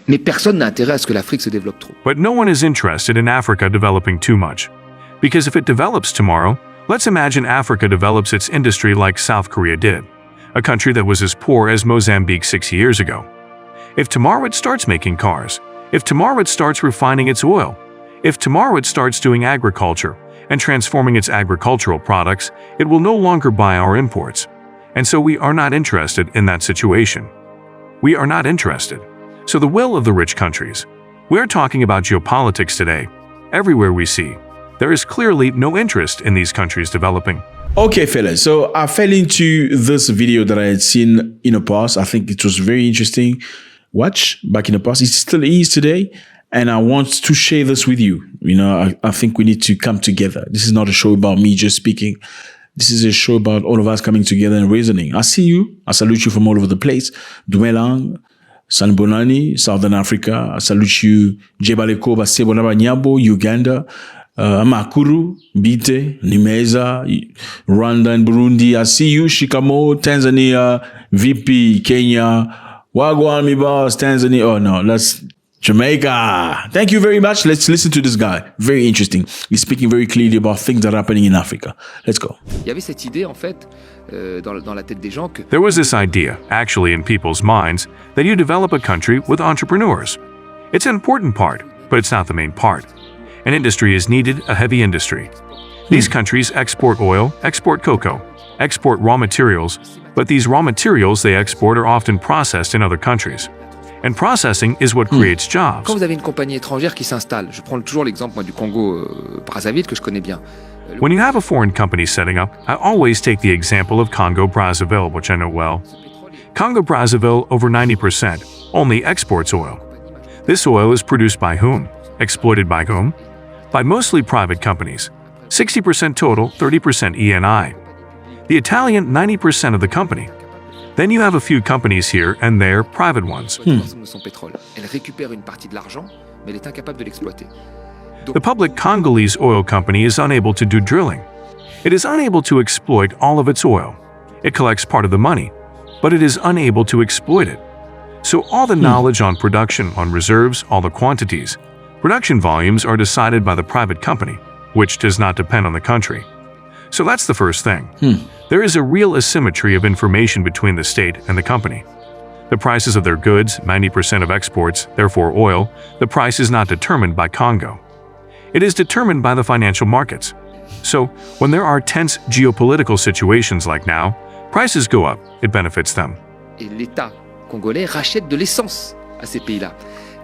Mais personne n'a intérêt à ce que l'Afrique se développe trop. But no one is interested in Africa developing too much. Because if it develops tomorrow, let's imagine Africa develops its industry like South Korea did, a country that was as poor as Mozambique 6 years ago. If tomorrow it starts making cars, if tomorrow it starts refining its oil, if tomorrow it starts doing agriculture and transforming its agricultural products, it will no longer buy our imports. And so we are not interested in that situation. We are not interested. So the will of the rich countries. We are talking about geopolitics today. Everywhere we see, there is clearly no interest in these countries developing. Okay, fellas, so I fell into this video that I had seen in the past. I think it was very interesting. Watch back in the past. It still is today. And I want to share this with you. You know, I think we need to come together. This is not a show about me just speaking. This is a show about all of us coming together and reasoning. I see you. I salute you from all over the place. Dumelang, Sanbonani, Southern Africa. I salute you. Jebaleko, Basebonaba Nyabo, Uganda. Makuru, Bite, Nimeza, Rwanda and Burundi. I see you. Shikamo, Tanzania, VP, Kenya. Wagwan, Mibas, Tanzania. Oh no, that's Jamaica. Thank you very much. Let's listen to this guy. Very interesting. He's speaking very clearly about things that are happening in Africa. Let's go. Il y avait cette idée, en fait, dans la tête des gens que... There was this idea, actually in people's minds, that you develop a country with entrepreneurs. It's an important part, but it's not the main part. An industry is needed, a heavy industry. These countries export oil, export cocoa, export raw materials, but these raw materials they export are often processed in other countries. And processing is what creates jobs. Quand vous avez une compagnie étrangère qui s'installe, je prends toujours l'exemple moi, du Congo, Brazzaville, que je connais bien. When you have a foreign company setting up, I always take the example of Congo-Brazzaville, which I know well. Congo-Brazzaville, over 90%, only exports oil. This oil is produced by whom? Exploited by whom? By mostly private companies. 60% total, 30% ENI. The Italian, 90% of the company. Then you have a few companies here and there, private ones. The public Congolese oil company is unable to do drilling. It is unable to exploit all of its oil. It collects part of the money, but it is unable to exploit it. So all the knowledge on production, on reserves, all the quantities, production volumes are decided by the private company, which does not depend on the country. So that's the first thing. There is a real asymmetry of information between the state and the company. The prices of their goods, 90% of exports, therefore oil, the price is not determined by Congo. It is determined by the financial markets. So, when there are tense geopolitical situations like now, prices go up, it benefits them. Et l'État congolais rachète de l'essence à ces pays-là.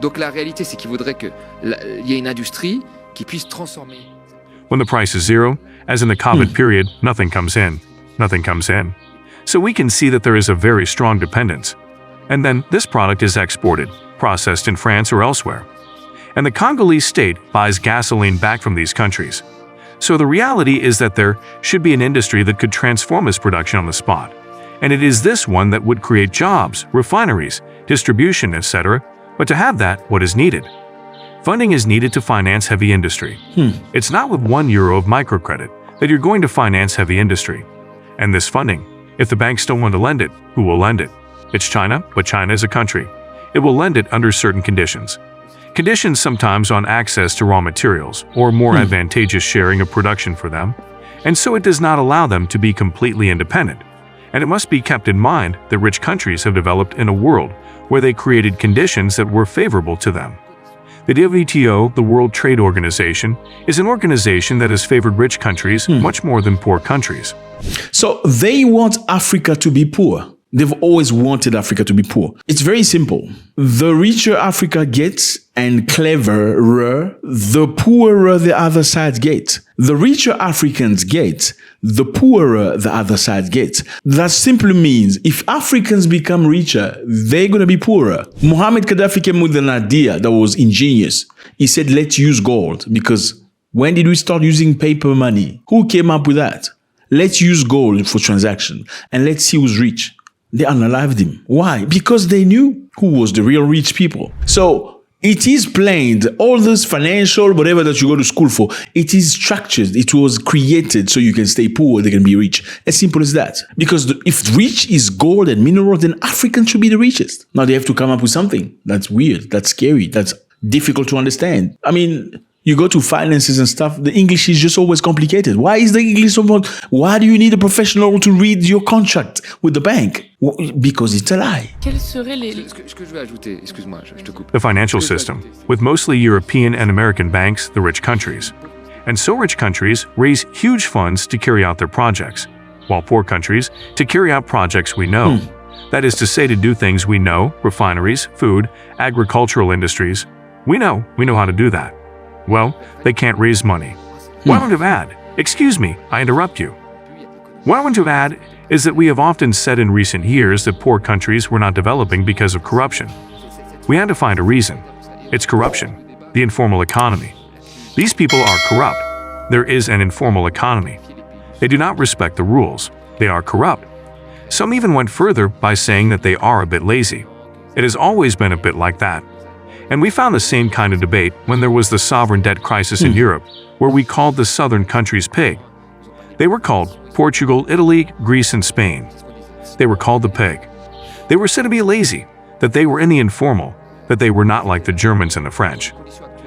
Donc la réalité, c'est qu'il voudrait qu'il y ait une industrie qui puisse transformer. When the price is zero, as in the COVID period, nothing comes in. Nothing comes in. So we can see that there is a very strong dependence. And then this product is exported, processed in France or elsewhere. And the Congolese state buys gasoline back from these countries. So the reality is that there should be an industry that could transform this production on the spot. And it is this one that would create jobs, refineries, distribution, etc. But to have that, what is needed? Funding is needed to finance heavy industry. It's not with €1 of microcredit that you're going to finance heavy industry. And this funding, if the banks don't want to lend it, who will lend it? It's China, but China is a country. It will lend it under certain conditions. Conditions sometimes on access to raw materials or more advantageous sharing of production for them. And so it does not allow them to be completely independent. And it must be kept in mind that rich countries have developed in a world where they created conditions that were favorable to them. The WTO, the World Trade Organization, is an organization that has favored rich countries much more than poor countries. So they want Africa to be poor. They've always wanted Africa to be poor. It's very simple. The richer Africa gets and cleverer, the poorer the other side gets. The richer Africans get, the poorer the other side gets. That simply means if Africans become richer, they're going to be poorer. Muhammad Gaddafi came with an idea that was ingenious. He said, let's use gold, because when did we start using paper money? Who came up with that? Let's use gold for transaction and let's see who's rich. They unalived him. Why? Because they knew who was the real rich people. So It is planned. All this financial, whatever that you go to school for, it is structured. It was created so you can stay poor, they can be rich. As simple as that. Because if rich is gold and mineral, then Africans should be the richest. Now they have to come up with something. That's weird. That's scary. That's difficult to understand. I mean, you go to finances and stuff, the English is just always complicated. Why is the English so much? Why do you need a professional to read your contract with the bank? Well, because it's a lie. Quels seraient les... Ce que je veux ajouter, excuse-moi, je te coupe. The financial system, with mostly European and American banks, the rich countries. And so rich countries raise huge funds to carry out their projects, while poor countries to carry out projects we know. That is to say, to do things we know, refineries, food, agricultural industries. We know how to do that. Well, they can't raise money. What I want to add, excuse me, I interrupt you. What I want to add is that we have often said in recent years that poor countries were not developing because of corruption. We had to find a reason. It's corruption, the informal economy. These people are corrupt. There is an informal economy. They do not respect the rules. They are corrupt. Some even went further by saying that they are a bit lazy. It has always been a bit like that. And we found the same kind of debate when there was the sovereign debt crisis in Europe, where we called the southern countries pig. They were called Portugal, Italy, Greece, and Spain. They were called the pig. They were said to be lazy, that they were in the informal, that they were not like the Germans and the French.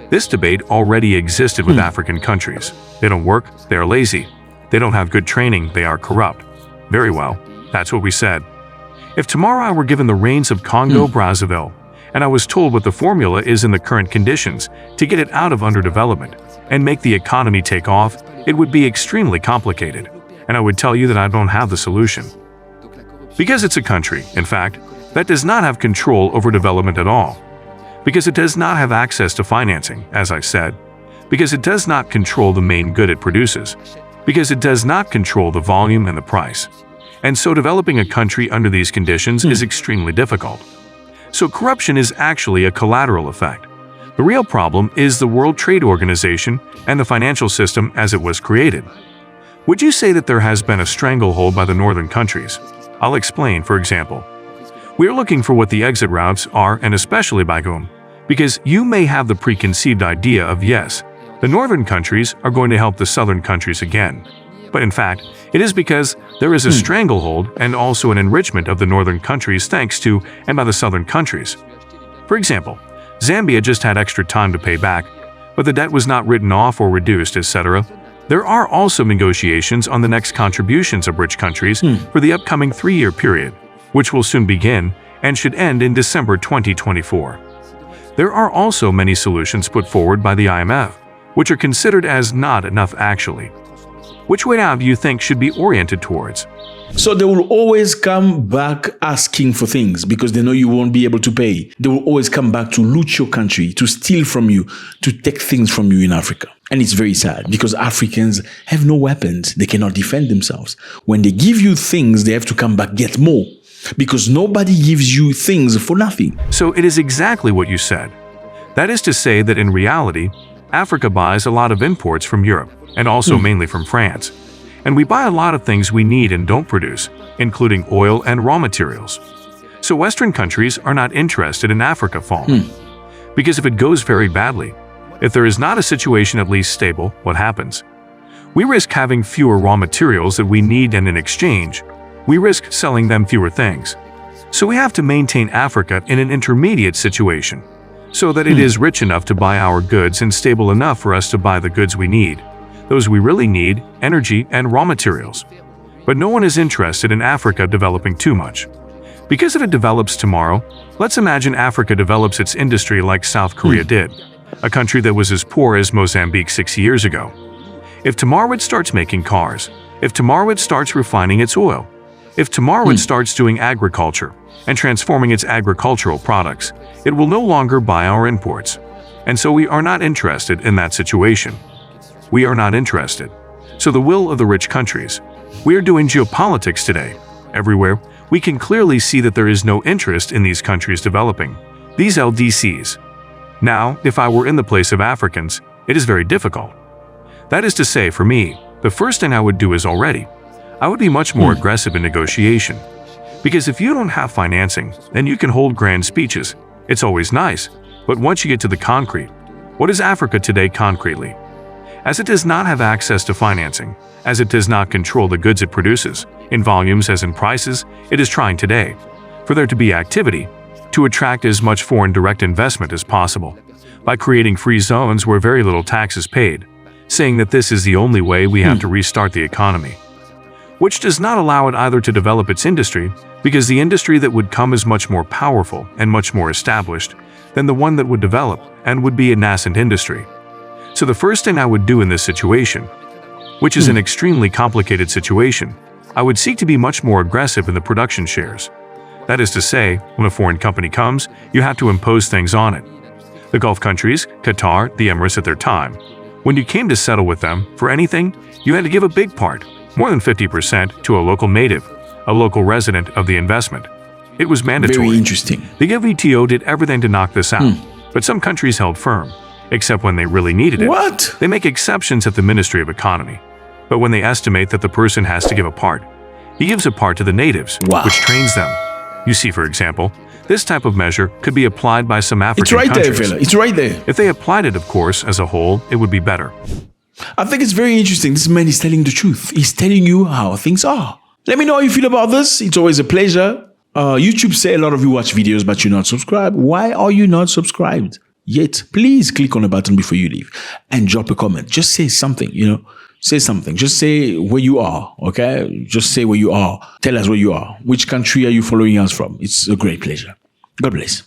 This debate already existed with African countries. They don't work, they are lazy. They don't have good training, they are corrupt. Very well, that's what we said. If tomorrow I were given the reins of Congo, Brazzaville, and I was told what the formula is in the current conditions to get it out of underdevelopment and make the economy take off, it would be extremely complicated, and I would tell you that I don't have the solution. Because it's a country, in fact, that does not have control over development at all. Because it does not have access to financing, as I said. Because it does not control the main good it produces. Because it does not control the volume and the price. And so developing a country under these conditions is extremely difficult. So corruption is actually a collateral effect. The real problem is the World Trade Organization and the financial system as it was created. Would you say that there has been a stranglehold by the northern countries? I'll explain, for example. We are looking for what the exit routes are, and especially by whom. Because you may have the preconceived idea of, yes, the northern countries are going to help the southern countries again. But in fact, it is because there is a stranglehold and also an enrichment of the northern countries thanks to and by the southern countries. For example, Zambia just had extra time to pay back, but the debt was not written off or reduced, etc. There are also negotiations on the next contributions of rich countries for the upcoming 3-year period, which will soon begin and should end in December 2024. There are also many solutions put forward by the IMF, which are considered as not enough actually. Which way now do you think should be oriented towards? So they will always come back asking for things because they know you won't be able to pay. They will always come back to loot your country, to steal from you, to take things from you in Africa. And it's very sad because Africans have no weapons. They cannot defend themselves. When they give you things, they have to come back, get more. Because nobody gives you things for nothing. So it is exactly what you said. That is to say that in reality, Africa buys a lot of imports from Europe, and also mainly from France. And we buy a lot of things we need and don't produce, including oil and raw materials. So Western countries are not interested in Africa falling. Because if it goes very badly, if there is not a situation at least stable, what happens? We risk having fewer raw materials that we need, and in exchange, we risk selling them fewer things. So we have to maintain Africa in an intermediate situation, so that it is rich enough to buy our goods and stable enough for us to buy the goods we need. Those we really need, energy and raw materials. But no one is interested in Africa developing too much. Because if it develops tomorrow, let's imagine Africa develops its industry like South Korea did, a country that was as poor as Mozambique 6 years ago. If tomorrow it starts making cars, if tomorrow it starts refining its oil, if tomorrow it starts doing agriculture and transforming its agricultural products, it will no longer buy our imports. And so we are not interested in that situation. We are not interested. So the will of the rich countries. We are doing geopolitics today. Everywhere, we can clearly see that there is no interest in these countries developing. These LDCs. Now, if I were in the place of Africans, it is very difficult. That is to say, for me, the first thing I would do is I would be much more aggressive in negotiation. Because if you don't have financing, then you can hold grand speeches. It's always nice. But once you get to the concrete, what is Africa today concretely? As it does not have access to financing, as it does not control the goods it produces, in volumes as in prices, it is trying today, for there to be activity, to attract as much foreign direct investment as possible, by creating free zones where very little tax is paid, saying that this is the only way we have to restart the economy, which does not allow it either to develop its industry, because the industry that would come is much more powerful and much more established than the one that would develop and would be a nascent industry. So the first thing I would do in this situation, which is an extremely complicated situation, I would seek to be much more aggressive in the production shares. That is to say, when a foreign company comes, you have to impose things on it. The Gulf countries, Qatar, the Emirates at their time, when you came to settle with them for anything, you had to give a big part, more than 50%, to a local native, a local resident of the investment. It was mandatory. Very interesting. The WTO did everything to knock this out, but some countries held firm, except when they really needed it. What? They make exceptions at the Ministry of Economy, but when they estimate that the person has to give a part, he gives a part to the natives, which trains them. You see, for example, this type of measure could be applied by some African countries. It's right there, fella. It's right there. If they applied it, of course, as a whole, it would be better. I think it's very interesting. This man is telling the truth. He's telling you how things are. Let me know how you feel about this. It's always a pleasure. YouTube say a lot of you watch videos, but you're not subscribed. Why are you not subscribed yet? Please click on the button before you leave and drop a comment. Just say something, Say something. Just say where you are, okay? Just say where you are. Tell us where you are. Which country are you following us from? It's a great pleasure. God bless.